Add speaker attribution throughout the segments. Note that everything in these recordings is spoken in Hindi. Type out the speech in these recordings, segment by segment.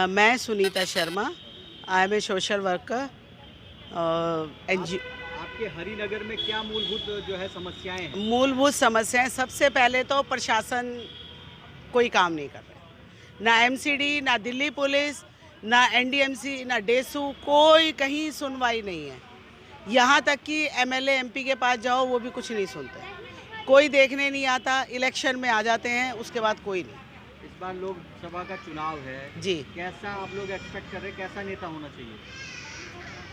Speaker 1: मैं Sunita Sharma. I am a social worker.
Speaker 2: आपके हरिनगर में क्या मूलभूत जो है समस्याएं हैं?
Speaker 1: मूलभूत समस्याएं, सबसे पहले तो प्रशासन कोई काम नहीं कर रहे। ना एमसीडी, ना दिल्ली पुलिस, ना एनडीएमसी, ना डेसू, कोई कहीं सुनवाई नहीं है। यहाँ तक कि एमएलए एमपी के पास जाओ वो भी कुछ नहीं सुनते, कोई देखने नहीं आता। इलेक्शन में आ जाते हैं, उसके बाद कोई नहीं।
Speaker 2: इस बार लोकसभा का चुनाव है
Speaker 1: जी,
Speaker 2: कैसा आप लोग एक्सपेक्ट कर रहे हैं, कैसा नेता होना चाहिए?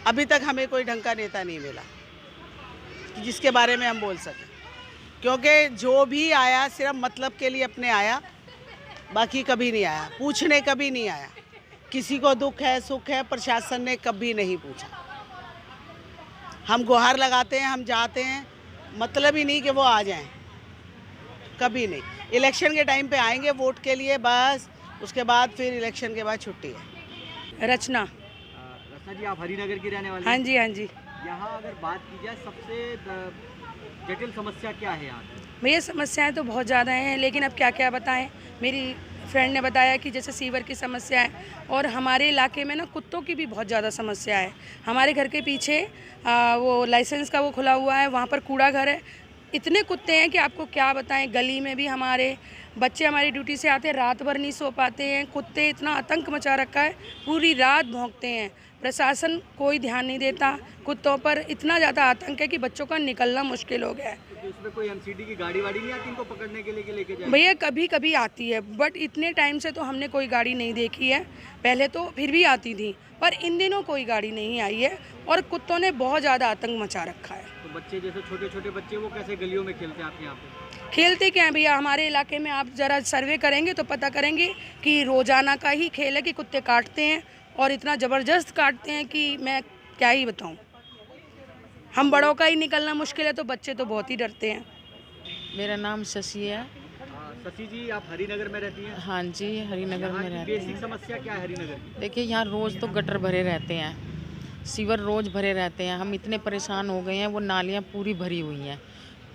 Speaker 1: अभी तक हमें कोई ढंग का नेता नहीं मिला कि जिसके बारे में हम बोल सकें, क्योंकि जो भी आया सिर्फ मतलब के लिए अपने आया, बाकी कभी नहीं आया, पूछने कभी नहीं आया। किसी को दुख है सुख है, प्रशासन ने कभी नहीं पूछा। हम गुहार लगाते हैं, हम जाते हैं, मतलब ही नहीं कि वो आ जाएं, कभी नहीं। इलेक्शन के टाइम पे आएंगे वोट के लिए बस, उसके बाद फिर इलेक्शन के बाद छुट्टी है।
Speaker 3: रचना।
Speaker 2: रचना जी, आप हरिनगर की रहने वाली
Speaker 3: हाँ
Speaker 2: हैं।
Speaker 3: जी, हाँ जी।
Speaker 2: यहाँ अगर बात की जाए सबसे जटिल समस्या क्या है यहाँ की?
Speaker 3: भैया समस्याएं तो बहुत ज़्यादा हैं, लेकिन अब क्या क्या बताएं। मेरी फ्रेंड ने बताया कि जैसे सीवर की समस्या है, और हमारे इलाके में ना कुत्तों की भी बहुत ज़्यादा समस्या है। हमारे घर के पीछे वो लाइसेंस का वो खुला हुआ है, वहाँ पर कूड़ा घर है। इतने कुत्ते हैं कि आपको क्या बताएं। गली में भी हमारे बच्चे हमारी ड्यूटी से आते हैं, रात भर नहीं सो पाते हैं। कुत्ते इतना आतंक मचा रखा है, पूरी रात भौंकते हैं। प्रशासन कोई ध्यान नहीं देता। कुत्तों पर इतना ज़्यादा आतंक है कि बच्चों का निकलना मुश्किल हो गया है।
Speaker 2: तो इसमें कोई एमसीडी की गाड़ी वाड़ी नहीं आती इनको पकड़ने के लिए कि लेके जाए?
Speaker 3: भैया कभी कभी आती है, बट इतने टाइम से तो हमने कोई गाड़ी नहीं देखी है। पहले तो फिर भी आती थी, पर इन दिनों कोई गाड़ी नहीं आई है, और कुत्तों ने बहुत ज़्यादा आतंक मचा रखा है।
Speaker 2: तो बच्चे जैसे छोटे छोटे बच्चे वो कैसे गलियों में खेलते हैं आपके यहाँ पे?
Speaker 3: खेलते क्या हैं भैया, हमारे इलाके में आप ज़रा सर्वे करेंगे तो पता करेंगे कि रोज़ाना का ही खेल है कि कुत्ते काटते हैं, और इतना ज़बरदस्त काटते हैं कि मैं क्या ही बताऊं। हम बड़ों का ही निकलना मुश्किल है, तो बच्चे तो बहुत ही डरते हैं।
Speaker 4: मेरा नाम शशि है।
Speaker 2: शशि जी, आप हरिनगर में रहती हैं।
Speaker 4: हाँ जी, हरिनगर में रहते
Speaker 2: बेसिक
Speaker 4: हैं।
Speaker 2: समस्या क्या है हरिनगर की?
Speaker 4: देखिए, यहाँ रोज़ तो गटर भरे रहते हैं, सीवर रोज़ भरे रहते हैं। हम इतने परेशान हो गए हैं, वो नालियाँ पूरी भरी हुई हैं।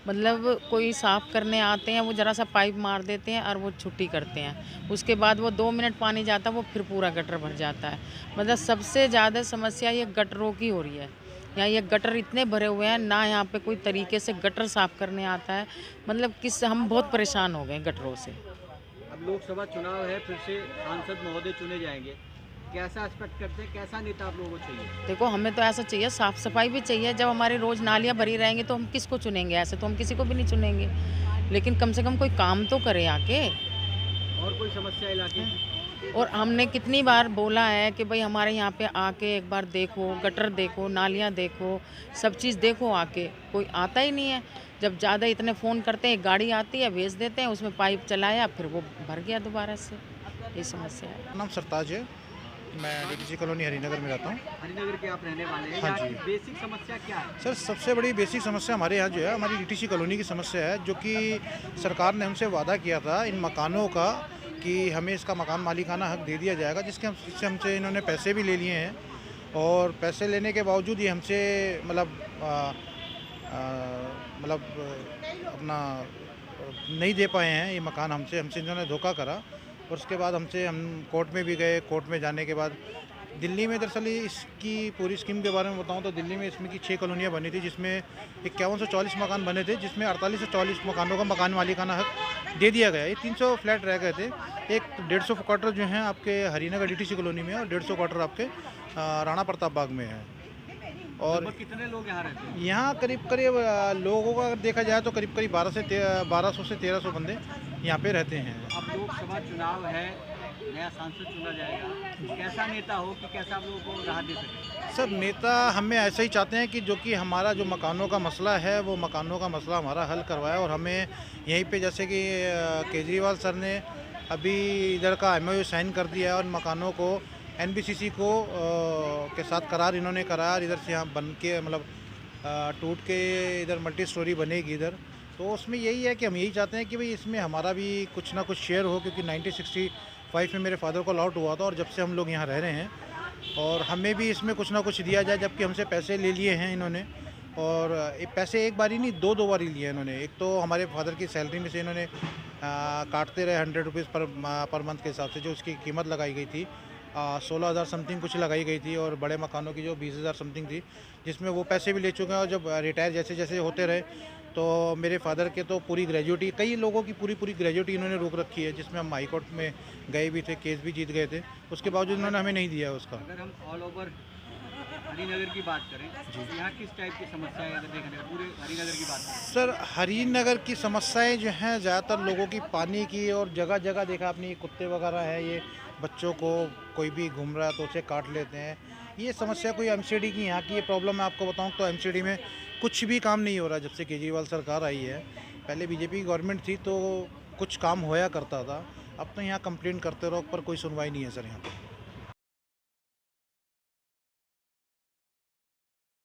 Speaker 4: मतलब कोई साफ़ करने आते हैं, वो ज़रा सा पाइप मार देते हैं और वो छुट्टी करते हैं। उसके बाद वो 2 मिनट पानी जाता है, वो फिर पूरा गटर भर जाता है। मतलब सबसे ज़्यादा समस्या ये गटरों की हो रही है। यहाँ ये गटर इतने भरे हुए हैं ना, यहाँ पे कोई तरीके से गटर साफ़ करने आता है। मतलब हम बहुत परेशान हो गए गटरों से।
Speaker 2: अब लोकसभा चुनाव है, फिर से सांसद महोदय चुने जाएंगे, कैसा एक्सपेक्ट करते हैं, कैसा नेता आप लोगों को चाहिए?
Speaker 4: देखो, हमें तो ऐसा चाहिए, साफ़ सफाई भी चाहिए। जब हमारे रोज़ नालियाँ भरी रहेंगी तो हम किसको चुनेंगे? ऐसे तो हम किसी को भी नहीं चुनेंगे, लेकिन कम से कम कोई काम तो करे आके।
Speaker 2: और कोई समस्या इलाके की?
Speaker 4: और हमने कितनी बार बोला है कि भाई हमारे यहाँ पे आके एक बार देखो, गटर देखो, नालियाँ देखो, सब चीज़ देखो आके। कोई आता ही नहीं है। जब ज़्यादा इतने फ़ोन करते हैं, गाड़ी आती है, भेज देते हैं, उसमें पाइप चलाया, फिर वो भर गया दोबारा से। ये समस्या है।
Speaker 5: मेरा नाम सरताज है। मैं डीटीसी कॉलोनी हरिनगर में रहता हूँ।
Speaker 2: हरिनगर के आप रहने वाले हैं।
Speaker 5: हाँ
Speaker 2: यहाँ
Speaker 5: जी।
Speaker 2: की बेसिक समस्या क्या है?
Speaker 5: सर, सबसे बड़ी बेसिक समस्या हमारे यहाँ जो है, हमारी डीटीसी कॉलोनी की समस्या है, जो कि सरकार ने हमसे वादा किया था इन मकानों का कि हमें इसका मकान मालिकाना हक दे दिया जाएगा, जिससे हमसे इन्होंने पैसे भी ले लिए हैं। और पैसे लेने के बावजूद ये हमसे अपना नहीं दे पाए हैं ये मकान। हमसे इन्होंने धोखा करा। और उसके बाद हम कोर्ट में भी गए। कोर्ट में जाने के बाद दिल्ली में, दरअसल इसकी पूरी स्कीम के बारे में बताऊं तो दिल्ली में इसमें की 6 कॉलोनियाँ बनी थी, जिसमें 5140 मकान बने थे, जिसमें 48 से 40 मकानों का मकान मालिकाना हक दे दिया गया। ये 300 फ्लैट रह गए थे। एक 150 क्वार्टर जो हैं आपके हरिनगर डीटीसी कॉलोनी में, और 150 क्वार्टर आपके राणा प्रताप बाग में है। और
Speaker 2: लगभग कितने लोग यहाँ रहते हैं?
Speaker 5: यहाँ करीब लोगों का अगर देखा जाए तो करीब 1200 से 1300 बंदे यहाँ पे रहते हैं।
Speaker 2: अब लोकसभा चुनाव है, नया सांसद चुना जाएगा, कैसा नेता हो कि कैसा आप लोगों को राहत दे सके?
Speaker 5: सर, नेता हमें ऐसा ही चाहते हैं कि जो कि हमारा जो मकानों का मसला है, वो मकानों का मसला हमारा हल करवाए। और हमें यहीं पे, जैसे कि केजरीवाल सर ने अभी इधर का MOU साइन कर दिया है, और मकानों को NBCC को के साथ करार इन्होंने कराया। इधर से यहाँ बन के मतलब टूट के इधर मल्टी स्टोरी बनेगी इधर। तो उसमें यही है कि हम यही चाहते हैं कि भाई इसमें हमारा भी कुछ ना कुछ शेयर हो, क्योंकि 1965 में मेरे फादर को लॉट हुआ था, और जब से हम लोग यहाँ रह रहे हैं, और हमें भी इसमें कुछ ना कुछ दिया जाए। जबकि हमसे पैसे ले लिए हैं इन्होंने, और पैसे एक बार ही नहीं, 2 बार ही लिए इन्होंने। एक तो हमारे फादर की सैलरी में से इन्होंने काटते रहे 100 रुपीज़ पर मंथ के हिसाब से, जो उसकी कीमत लगाई गई थी। 16,000 समथिंग कुछ लगाई गई थी और बड़े मकानों की जो 20,000 समथिंग थी, जिसमें वो पैसे भी ले चुके हैं। और जब रिटायर जैसे जैसे होते रहे तो मेरे फादर के तो पूरी ग्रेजुएटी, कई लोगों की पूरी ग्रेजुएटी इन्होंने रोक रखी है, जिसमें हम हाई कोर्ट में गए भी थे, केस भी जीत गए थे, उसके बावजूद इन्होंने हमें नहीं दिया उसका।
Speaker 2: अगर हम ऑल ओवर हरिनगर की बात करें तो यहाँ किस टाइप की समस्याएं अगर देखें तो पूरे हरिनगर की बात करें?
Speaker 5: सर हरिनगर की समस्याएं जो हैं ज़्यादातर लोगों की पानी की, और जगह जगह देखा आपने ये कुत्ते वगैरह है, ये बच्चों को कोई भी घूम रहा है तो उसे काट लेते हैं। ये समस्या कोई एमसीडी की यहाँ की ये प्रॉब्लम है। आपको बताऊँ तो एमसीडी में कुछ भी काम नहीं हो रहा जब से केजरीवाल सरकार आई है। पहले बीजेपी गवर्नमेंट थी तो कुछ काम होया करता था, अब तो यहाँ कंप्लेंट करते रहो पर कोई सुनवाई नहीं है सर यहाँ पर।